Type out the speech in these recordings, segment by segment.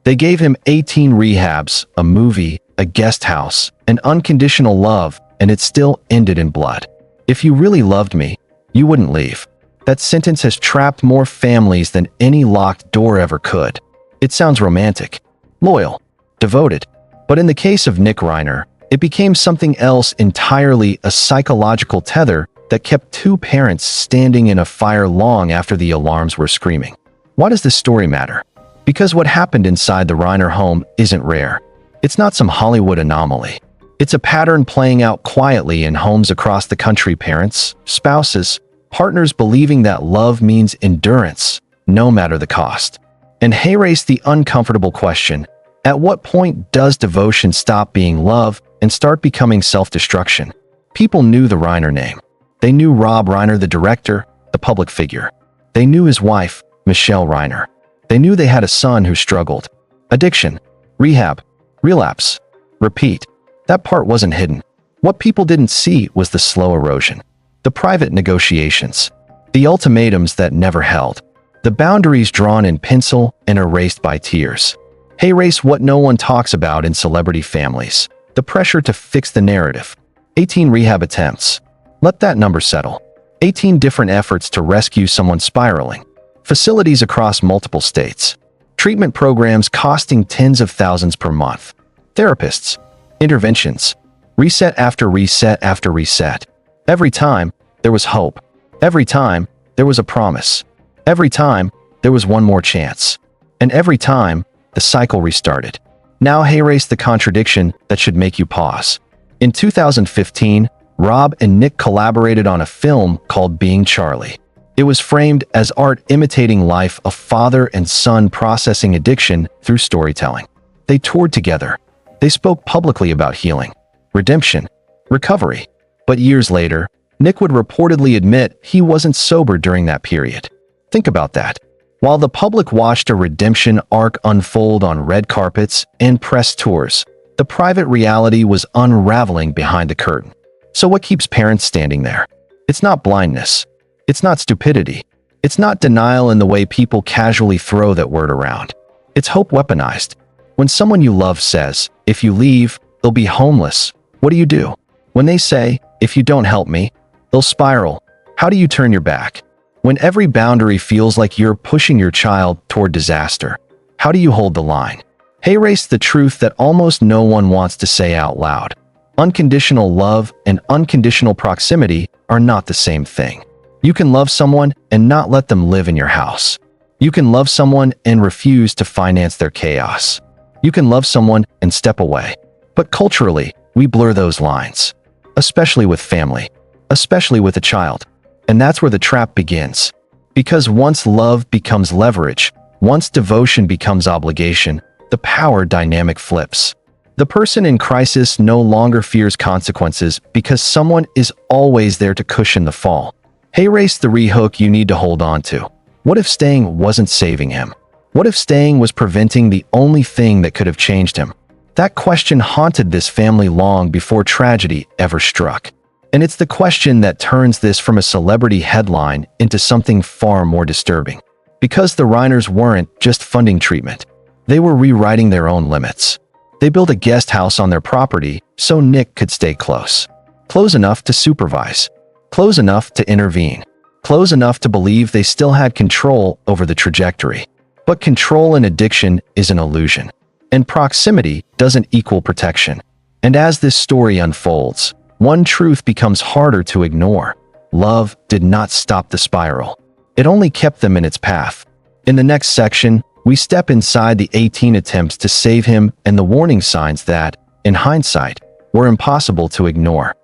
They gave him 18 rehabs, a movie, a guest house, and unconditional love, and it still ended in blood. If you really loved me, you wouldn't leave. That sentence has trapped more families than any locked door ever could. It sounds romantic, loyal, devoted. But in the case of Nick Reiner, it became something else entirely, a psychological tether that kept two parents standing in a fire long after the alarms were screaming. Why does this story matter? Because what happened inside the Reiner home isn't rare. It's not some Hollywood anomaly. It's a pattern playing out quietly in homes across the country. Parents, spouses, partners believing that love means endurance, no matter the cost. And hey, raise the uncomfortable question: at what point does devotion stop being love and start becoming self-destruction? People knew the Reiner name. They knew Rob Reiner, the director, the public figure. They knew his wife, Michelle Reiner. They knew they had a son who struggled. Addiction, rehab, relapse, repeat. That part wasn't hidden. What people didn't see was the slow erosion, the private negotiations, the ultimatums that never held, the boundaries drawn in pencil and erased by tears. Hey, race, what no one talks about in celebrity families: the pressure to fix the narrative. 18 rehab attempts. Let that number settle. 18 different efforts to rescue someone spiraling. Facilities across multiple states. Treatment programs costing tens of thousands per month. Therapists. Interventions. Reset after reset after reset. Every time, there was hope. Every time, there was a promise. Every time, there was one more chance. And every time, the cycle restarted. Now, hey, race the contradiction that should make you pause. In 2015, Rob and Nick collaborated on a film called Being Charlie. It was framed as art imitating life, a father and son processing addiction through storytelling. They toured together. They spoke publicly about healing, redemption, recovery. But years later, Nick would reportedly admit he wasn't sober during that period. Think about that. While the public watched a redemption arc unfold on red carpets and press tours, the private reality was unraveling behind the curtain. So what keeps parents standing there? It's not blindness. It's not stupidity. It's not denial in the way people casually throw that word around. It's hope weaponized. When someone you love says, "If you leave, they'll be homeless," what do you do? When they say, "If you don't help me, they'll spiral," how do you turn your back? When every boundary feels like you're pushing your child toward disaster, how do you hold the line? Hey, race the truth that almost no one wants to say out loud. Unconditional love and unconditional proximity are not the same thing. You can love someone and not let them live in your house. You can love someone and refuse to finance their chaos. You can love someone and step away. But culturally, we blur those lines, especially with family, especially with a child. And that's where the trap begins. Because once love becomes leverage, once devotion becomes obligation, the power dynamic flips. The person in crisis no longer fears consequences because someone is always there to cushion the fall. Hey, race the rehook you need to hold on to. What if staying wasn't saving him? What if staying was preventing the only thing that could have changed him? That question haunted this family long before tragedy ever struck. And it's the question that turns this from a celebrity headline into something far more disturbing. Because the Reiners weren't just funding treatment. They were rewriting their own limits. They built a guest house on their property so Nick could stay close. Close enough to supervise. Close enough to intervene. Close enough to believe they still had control over the trajectory. But control in addiction is an illusion. And proximity doesn't equal protection. And as this story unfolds, one truth becomes harder to ignore. Love did not stop the spiral. It only kept them in its path. In the next section, we step inside the 18 attempts to save him and the warning signs that, in hindsight, were impossible to ignore.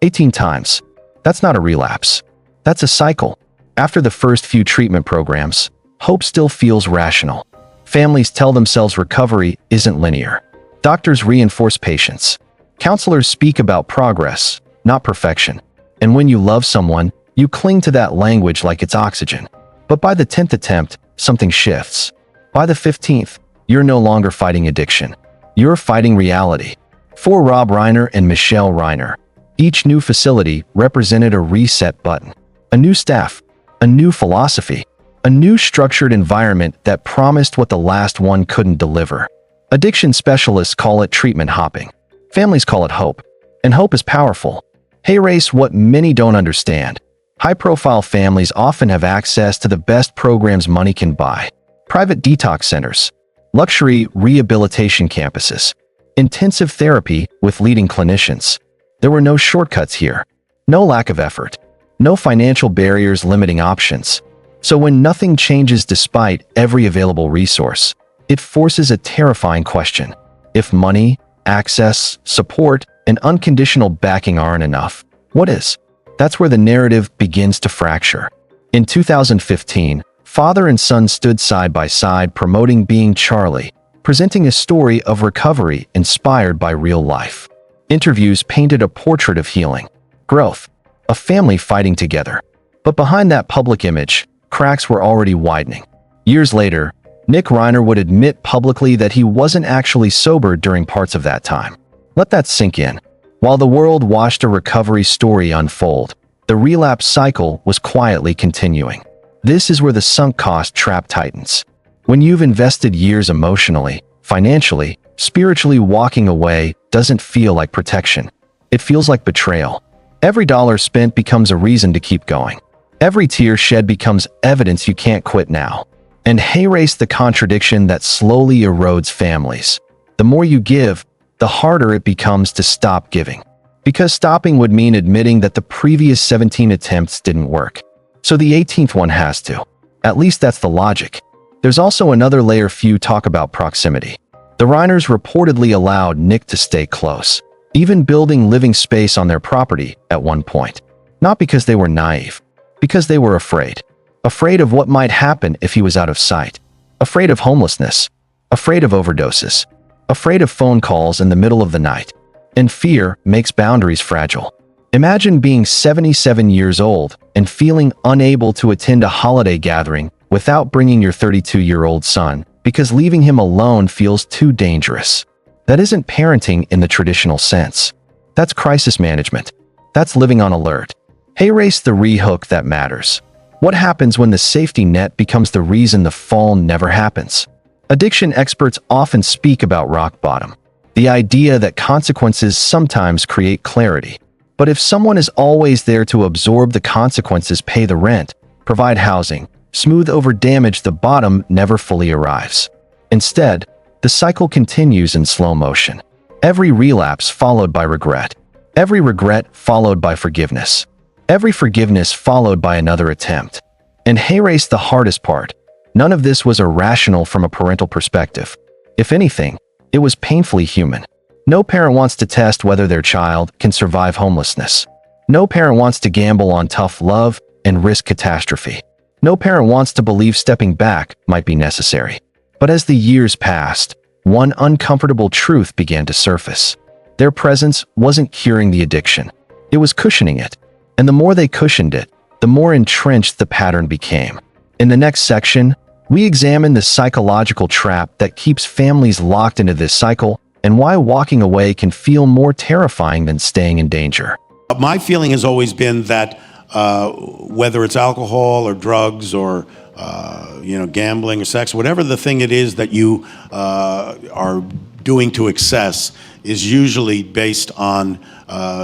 18 times. That's not a relapse. That's a cycle. After the first few treatment programs, hope still feels rational. Families tell themselves recovery isn't linear. Doctors reinforce patience. Counselors speak about progress, not perfection. And when you love someone, you cling to that language like it's oxygen. But by the 10th attempt, something shifts. By the 15th, you're no longer fighting addiction. You're fighting reality. For Rob Reiner and Michelle Reiner, each new facility represented a reset button. A new staff, a new philosophy, A new structured environment that promised what the last one couldn't deliver. Addiction specialists call it treatment hopping. Families call it hope. And hope is powerful. Hey race, what many don't understand. High-profile families often have access to the best programs money can buy. Private detox centers, luxury rehabilitation campuses, intensive therapy with leading clinicians. There were no shortcuts here. No lack of effort. No financial barriers limiting options. So when nothing changes despite every available resource, it forces a terrifying question. If money, access, support, and unconditional backing aren't enough, what is? That's where the narrative begins to fracture. In 2015, father and son stood side by side promoting Being Charlie, presenting a story of recovery inspired by real life. Interviews painted a portrait of healing, growth, a family fighting together. But behind that public image, cracks were already widening. Years later, Nick Reiner would admit publicly that he wasn't actually sober during parts of that time. Let that sink in. While the world watched a recovery story unfold, the relapse cycle was quietly continuing. This is where the sunk cost trap tightens. When you've invested years emotionally, financially, spiritually, walking away doesn't feel like protection. It feels like betrayal. Every dollar spent becomes a reason to keep going. Every tear shed becomes evidence you can't quit now. And hey-race the contradiction that slowly erodes families. The more you give, the harder it becomes to stop giving. Because stopping would mean admitting that the previous 17 attempts didn't work. So the 18th one has to. At least that's the logic. There's also another layer few talk about: proximity. The Reiners reportedly allowed Nick to stay close, even building living space on their property at one point. Not because they were naive, because they were afraid. Afraid of what might happen if he was out of sight. Afraid of homelessness. Afraid of overdoses. Afraid of phone calls in the middle of the night. And fear makes boundaries fragile. Imagine being 77 years old and feeling unable to attend a holiday gathering without bringing your 32-year-old son because leaving him alone feels too dangerous. That isn't parenting in the traditional sense. That's crisis management. That's living on alert. Hey race the re-hook that matters. What happens when the safety net becomes the reason the fall never happens? Addiction experts often speak about rock bottom. The idea that consequences sometimes create clarity. But if someone is always there to absorb the consequences, pay the rent, provide housing, smooth over damage, the bottom never fully arrives. Instead, the cycle continues in slow motion. Every relapse followed by regret. Every regret followed by forgiveness. Every forgiveness followed by another attempt. And hey race the hardest part. None of this was irrational from a parental perspective. If anything, it was painfully human. No parent wants to test whether their child can survive homelessness. No parent wants to gamble on tough love and risk catastrophe. No parent wants to believe stepping back might be necessary. But as the years passed, one uncomfortable truth began to surface. Their presence wasn't curing the addiction. It was cushioning it. And the more they cushioned it, the more entrenched the pattern became. In the next section, we examine the psychological trap that keeps families locked into this cycle and why walking away can feel more terrifying than staying in danger. My feeling has always been that whether it's alcohol or drugs or gambling or sex, whatever the thing it is that you are doing to excess is usually based on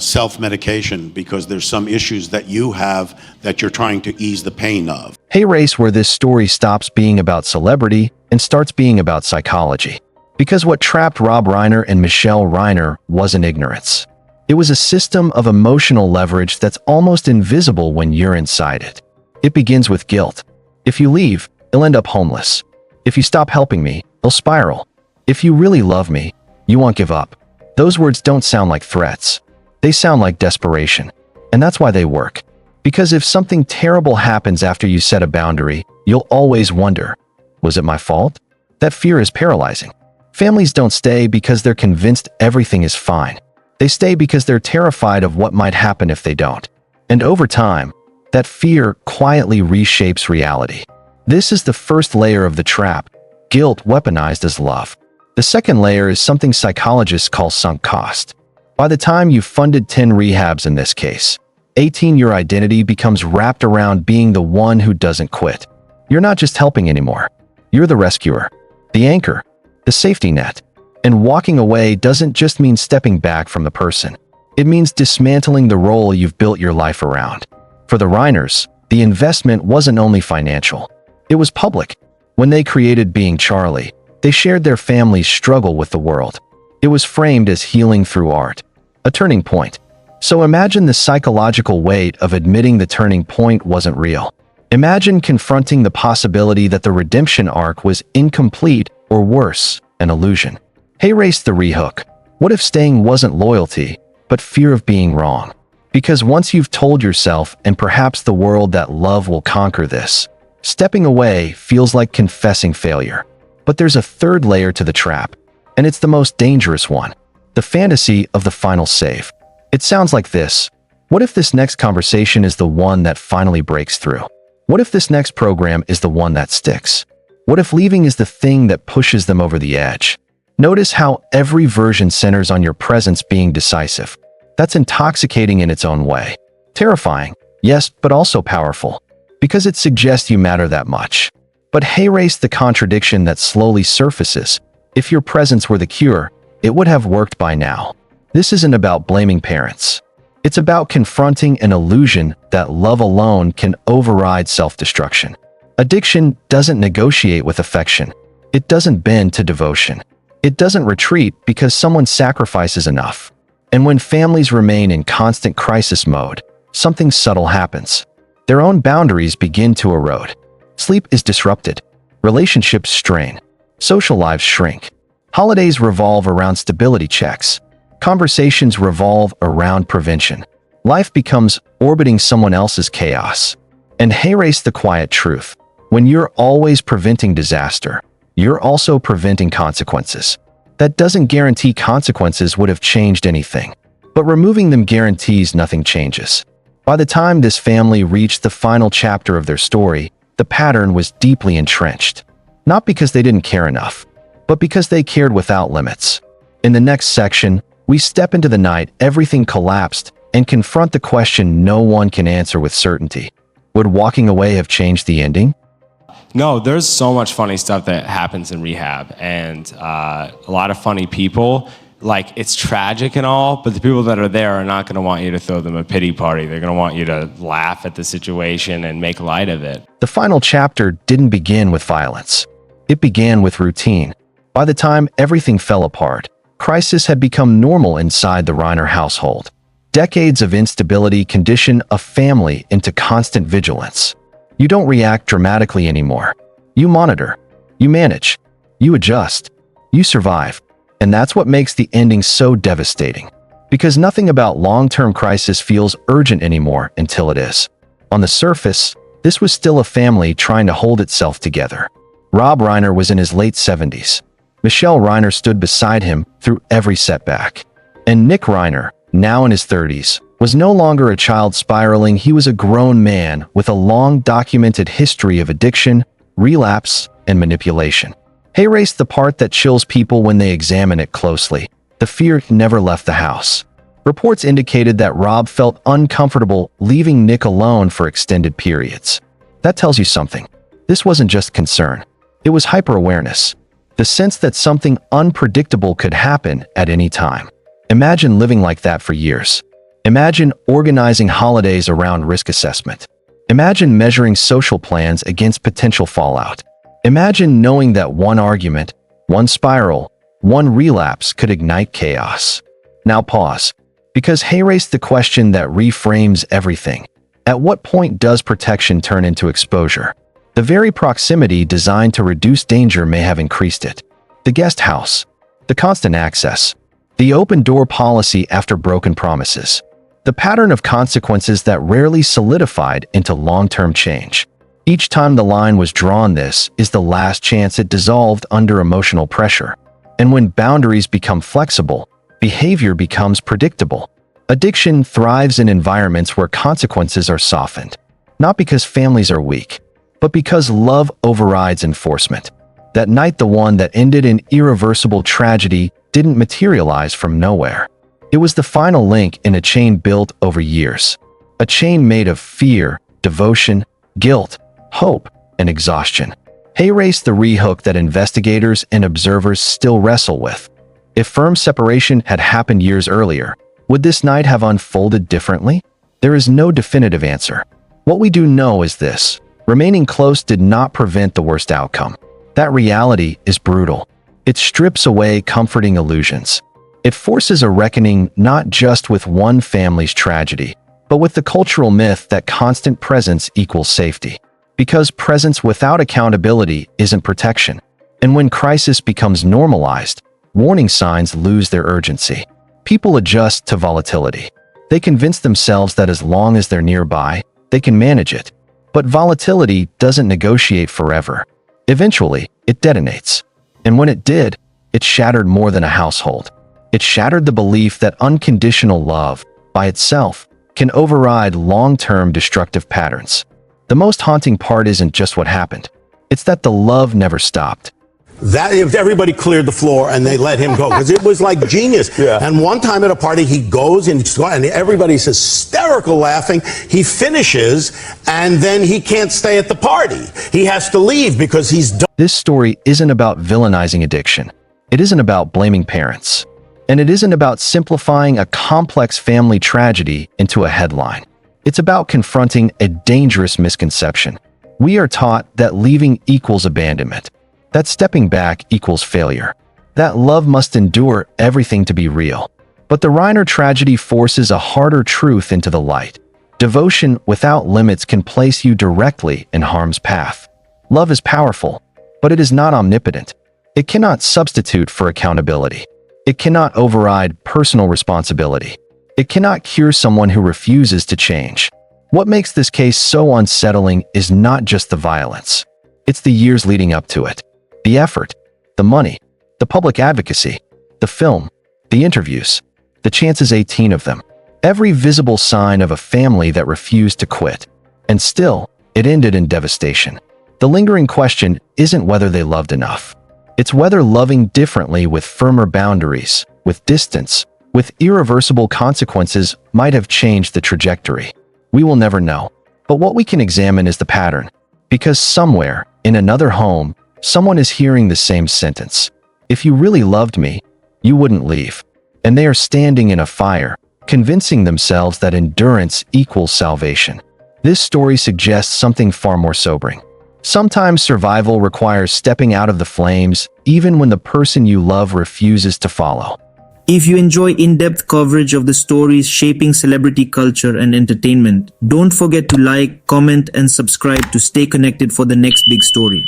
self-medication, because there's some issues that you have that you're trying to ease the pain of. Hey race, where this story stops being about celebrity and starts being about psychology. Because what trapped Rob Reiner and Michelle Reiner wasn't ignorance. It was a system of emotional leverage that's almost invisible when you're inside it. It begins with guilt. If you leave, you'll end up homeless. If you stop helping me, you'll spiral. If you really love me, you won't give up. Those words don't sound like threats. They sound like desperation. And that's why they work. Because if something terrible happens after you set a boundary, you'll always wonder, was it my fault? That fear is paralyzing. Families don't stay because they're convinced everything is fine. They stay because they're terrified of what might happen if they don't. And over time, that fear quietly reshapes reality. This is the first layer of the trap, guilt weaponized as love. The second layer is something psychologists call sunk cost. By the time you've funded 10 rehabs in this case, 18, your identity becomes wrapped around being the one who doesn't quit. You're not just helping anymore. You're the rescuer, the anchor, the safety net. And walking away doesn't just mean stepping back from the person. It means dismantling the role you've built your life around. For the Reiners, the investment wasn't only financial. It was public. When they created Being Charlie, they shared their family's struggle with the world. It was framed as healing through art, a turning point. So imagine the psychological weight of admitting the turning point wasn't real. Imagine confronting the possibility that the redemption arc was incomplete or worse, an illusion. Hey, race the rehook. What if staying wasn't loyalty, but fear of being wrong? Because once you've told yourself and perhaps the world that love will conquer this, stepping away feels like confessing failure. But there's a third layer to the trap, and it's the most dangerous one. The fantasy of the final save. It sounds like this. What if this next conversation is the one that finally breaks through? What if this next program is the one that sticks? What if leaving is the thing that pushes them over the edge? Notice how every version centers on your presence being decisive. That's intoxicating in its own way. Terrifying, yes, but also powerful, because it suggests you matter that much. But hey-race the contradiction that slowly surfaces. If your presence were the cure, it would have worked by now. This isn't about blaming parents. It's about confronting an illusion that love alone can override self-destruction. Addiction doesn't negotiate with affection. It doesn't bend to devotion. It doesn't retreat because someone sacrifices enough. And when families remain in constant crisis mode, something subtle happens. Their own boundaries begin to erode. Sleep is disrupted. Relationships strain. Social lives shrink. Holidays revolve around stability checks. Conversations revolve around prevention. Life becomes orbiting someone else's chaos. And hey-race the quiet truth. When you're always preventing disaster, you're also preventing consequences. That doesn't guarantee consequences would have changed anything. But removing them guarantees nothing changes. By the time this family reached the final chapter of their story, the pattern was deeply entrenched. Not because they didn't care enough, but because they cared without limits. In the next section, we step into the night everything collapsed and confront the question no one can answer with certainty. Would walking away have changed the ending? No, there's so much funny stuff that happens in rehab, and a lot of funny people. Like, it's tragic and all, but the people that are there are not going to want you to throw them a pity party. They're going to want you to laugh at the situation and make light of it. The final chapter didn't begin with violence. It began with routine. By the time everything fell apart, crisis had become normal inside the Reiner household. Decades of instability condition a family into constant vigilance. You don't react dramatically anymore. You monitor. You manage. You adjust. You survive. And that's what makes the ending so devastating. Because nothing about long-term crisis feels urgent anymore until it is. On the surface, this was still a family trying to hold itself together. Rob Reiner was in his late 70s. Michelle Reiner stood beside him through every setback. And Nick Reiner, now in his 30s, was no longer a child spiraling. He was a grown man with a long documented history of addiction, relapse, and manipulation. Hey-race the part that chills people when they examine it closely. The fear never left the house. Reports indicated that Rob felt uncomfortable leaving Nick alone for extended periods. That tells you something. This wasn't just concern. It was hyper-awareness. The sense that something unpredictable could happen at any time. Imagine living like that for years. Imagine organizing holidays around risk assessment. Imagine measuring social plans against potential fallout. Imagine knowing that one argument, one spiral, one relapse could ignite chaos. Now pause, because hey-race the question that reframes everything. At what point does protection turn into exposure? The very proximity designed to reduce danger may have increased it. The guest house, the constant access, the open-door policy after broken promises, the pattern of consequences that rarely solidified into long-term change. Each time the line was drawn, this is the last chance it dissolved under emotional pressure. And when boundaries become flexible, behavior becomes predictable. Addiction thrives in environments where consequences are softened, not because families are weak, but because love overrides enforcement. That night, the one that ended in irreversible tragedy didn't materialize from nowhere. It was the final link in a chain built over years. A chain made of fear, devotion, guilt, hope, and exhaustion. They race the rehook that investigators and observers still wrestle with. If firm separation had happened years earlier, would this night have unfolded differently? There is no definitive answer. What we do know is this: remaining close did not prevent the worst outcome. That reality is brutal. It strips away comforting illusions. It forces a reckoning not just with one family's tragedy, but with the cultural myth that constant presence equals safety. Because presence without accountability isn't protection. And when crisis becomes normalized, warning signs lose their urgency. People adjust to volatility. They convince themselves that as long as they're nearby, they can manage it. But volatility doesn't negotiate forever. Eventually, it detonates. And when it did, it shattered more than a household. It shattered the belief that unconditional love, by itself, can override long-term destructive patterns. The most haunting part isn't just what happened. It's that the love never stopped. That if everybody cleared the floor and they let him go, because it was like genius. Yeah. And one time at a party, he goes and everybody's hysterical laughing. He finishes, and then he can't stay at the party. He has to leave because he's done. This story isn't about villainizing addiction. It isn't about blaming parents. And it isn't about simplifying a complex family tragedy into a headline. It's about confronting a dangerous misconception. We are taught that leaving equals abandonment. That stepping back equals failure. That love must endure everything to be real. But the Reiner tragedy forces a harder truth into the light. Devotion without limits can place you directly in harm's path. Love is powerful, but it is not omnipotent. It cannot substitute for accountability. It cannot override personal responsibility. It cannot cure someone who refuses to change. What makes this case so unsettling is not just the violence. It's the years leading up to it. The effort, the money, the public advocacy, the film, the interviews, the chances 18 of them. Every visible sign of a family that refused to quit. And still, it ended in devastation. The lingering question isn't whether they loved enough. It's whether loving differently with firmer boundaries, with distance, with irreversible consequences might have changed the trajectory. We will never know. But what we can examine is the pattern. Because somewhere, in another home, someone is hearing the same sentence. If you really loved me, you wouldn't leave. And they are standing in a fire, convincing themselves that endurance equals salvation. This story suggests something far more sobering. Sometimes survival requires stepping out of the flames, even when the person you love refuses to follow. If you enjoy in-depth coverage of the stories shaping celebrity culture and entertainment, don't forget to like, comment, and subscribe to stay connected for the next big story.